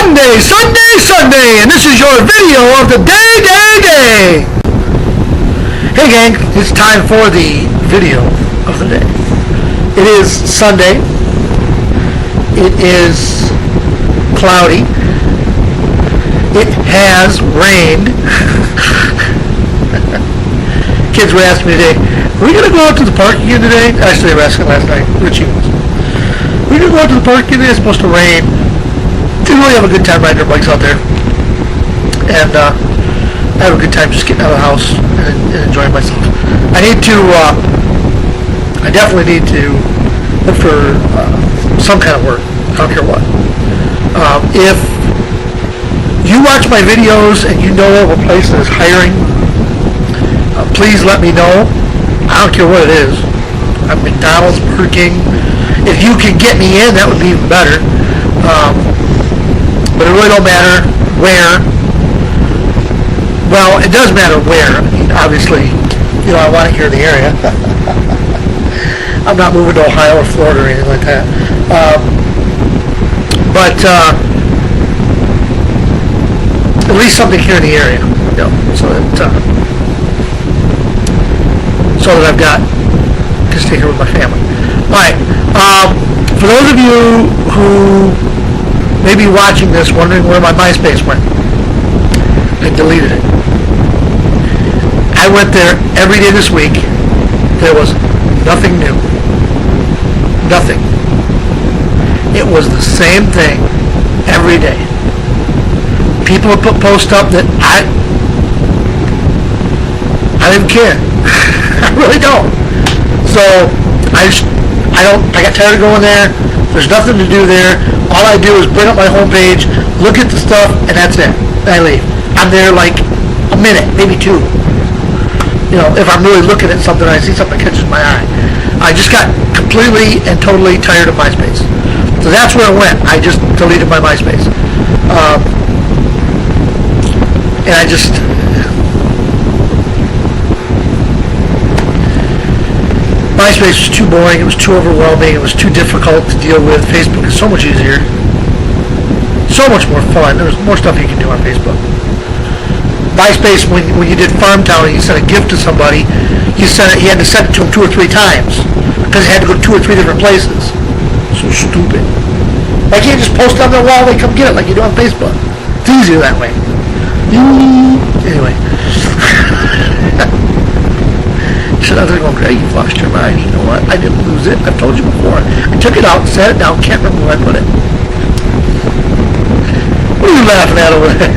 Sunday, and this is your video of the day. Hey gang, it's time for the video of the day. It is Sunday. It is cloudy. It has rained. Kids were asking me today, are we going to go out to the park again today? Actually, they were asking last night. Richie was. Are we going to go out to the park again today? It's supposed to rain. Didn't really have a good time riding our bikes out there. And I have a good time just getting out of the house and enjoying myself. I definitely need to look for some kind of work. I don't care what. If you watch my videos and you know of a place that is hiring, please let me know. I don't care what it is. McDonald's, Burger King. If you can get me in, that would be even better. But it really don't matter where. Well, it does matter where. I mean, obviously, I want it here in the area. I'm not moving to Ohio or Florida or anything like that. But at least something here in the area, so that I've got to stay here with my family. All right. For those of you who may be watching this wondering where my MySpace went, I deleted it. I went there every day this week. There was nothing new. Nothing. It was the same thing every day. People would put posts up that I didn't care. I really don't. So I got tired of going there. There's nothing to do there. All I do is bring up my homepage, look at the stuff, and that's it. And I leave. I'm there like a minute, maybe two. If I'm really looking at something, I see something that catches my eye. I just got completely and totally tired of MySpace. So that's where it went. I just deleted my MySpace. And MySpace was too boring, it was too overwhelming, it was too difficult to deal with. Facebook is so much easier, so much more fun. There's more stuff you can do on Facebook. MySpace, when you did Farmtown and you sent a gift to somebody, you had to send it to them 2 or 3 times because it had to go to 2 or 3 different places. So stupid. Why can't you just post it on their wall and they come get it like you do on Facebook? It's easier that way. Anyway. So now they're going, Greg, you've lost your mind. You know what? I didn't lose it. I've told you before. I took it out, sat it down, can't remember where I put it. What are you laughing at over there?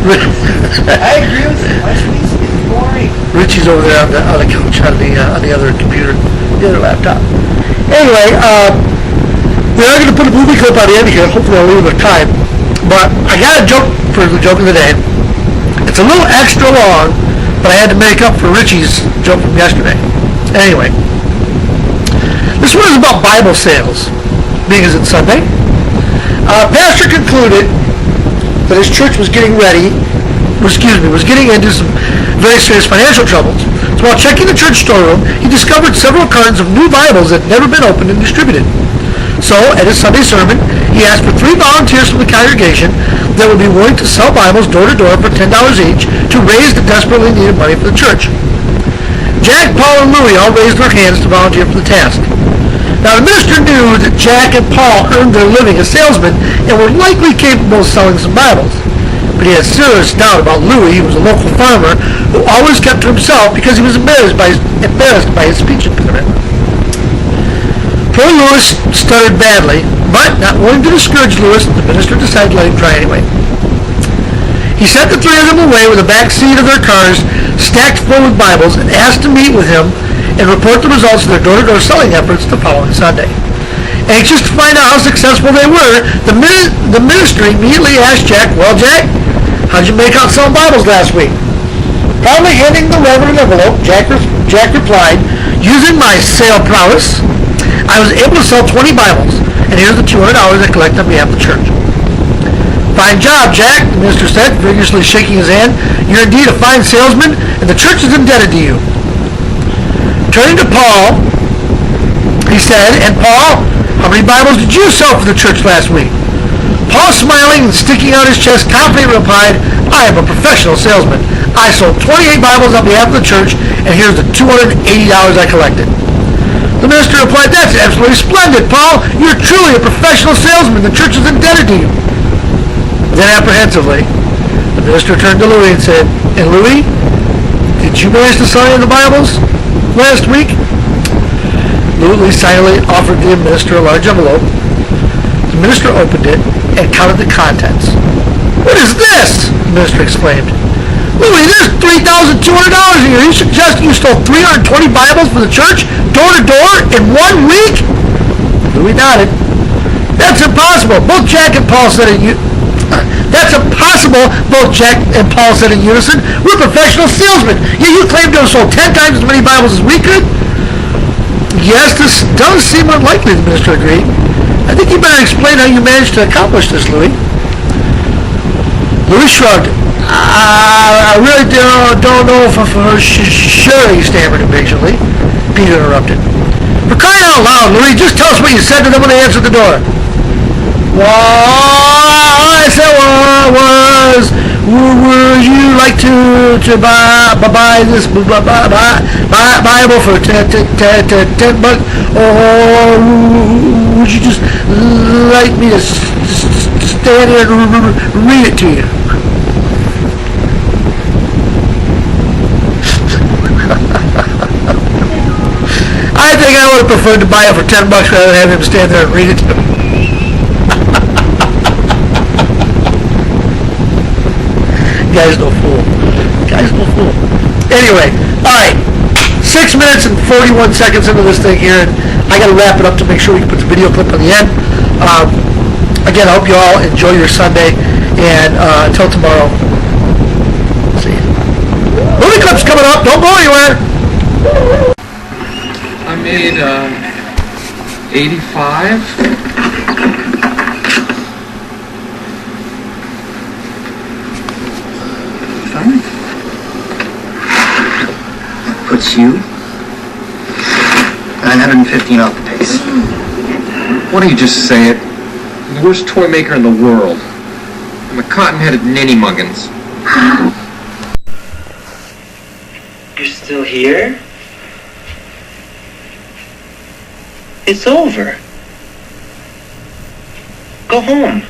I agree with you. MySpace is boring. Richie's over there on the couch on the other computer, the other laptop. Anyway, we are going to put a movie clip on the end here. Hopefully I'll leave it time. But I got a joke for the joke of the day. It's a little extra long, but I had to make up for Richie's joke from yesterday. Anyway, this one is about Bible sales, being as it's Sunday. Pastor concluded that his church was getting into some very serious financial troubles. So while checking the church storeroom, he discovered several cartons of new Bibles that had never been opened and distributed. So, at his Sunday sermon, he asked for 3 volunteers from the congregation that would be willing to sell Bibles door to door for $10 each to raise the desperately needed money for the church. Jack, Paul, and Louie all raised their hands to volunteer for the task. Now, the minister knew that Jack and Paul earned their living as salesmen and were likely capable of selling some Bibles. But he had serious doubt about Louie, who was a local farmer who always kept to himself because he was embarrassed by his speech impediment. Poor Louis stuttered badly, but not willing to discourage Louis, the minister decided to let him try anyway. He sent the 3 of them away with the back seat of their cars stacked full with Bibles and asked to meet with him and report the results of their door-to-door selling efforts the following Sunday. Anxious to find out how successful they were, the minister immediately asked Jack, "Well, Jack, how'd you make out selling Bibles last week?" Proudly handing the reverend an envelope, Jack replied, "Using my sale prowess, I was able to sell 20 Bibles, and here's the $200 I collect on behalf of the church." "Fine job, Jack," the minister said, vigorously shaking his hand. "You're indeed a fine salesman, and the church is indebted to you." Turning to Paul, he said, "And Paul, how many Bibles did you sell for the church last week?" Paul, smiling and sticking out his chest, confidently replied, I am a professional salesman. I sold 28 Bibles on behalf of the church, and here's the $280 I collected. The minister replied, that's absolutely splendid, Paul. You're truly a professional salesman. The church is indebted to you. Then apprehensively, the minister turned to Louis and said, and Louis, did you manage to sell any of the Bibles last week? Louis silently offered the minister a large envelope. The minister opened it and counted the contents. What is this? The minister exclaimed. Louis, there's $3,200 in here. You suggest you stole 320 Bibles for the church, door to door, in 1 week? Louis nodded. That's impossible. Both Jack and Paul said in That's impossible, both Jack and Paul said in unison. We're professional salesmen. Yet you claim to have sold 10 times as many Bibles as we could? Yes, this does seem unlikely, the minister agreed. I think you better explain how you managed to accomplish this, Louis. Louis shrugged. I really don't know for sure, he stammered impatiently. Peter interrupted. For crying out loud, Louis, just tell us what you said to them when they answered the door. Well, all I said was, would you like to buy this Bible for $10, or would you just like me to stand here and read it to you? I think I would have preferred to buy it for $10 rather than have him stand there and read it to me. Guy's no fool. Anyway, alright. 6 minutes and 41 seconds into this thing here, and I gotta wrap it up to make sure we can put the video clip on the end. Again, I hope you all enjoy your Sunday, and until tomorrow, see you. Movie clip's coming up, don't go anywhere! I made 85. Puts you 915 off the pace. Why don't you just say it? I'm the worst toy maker in the world. I'm a cotton-headed ninny-muggins. You're still here? It's over. Go home.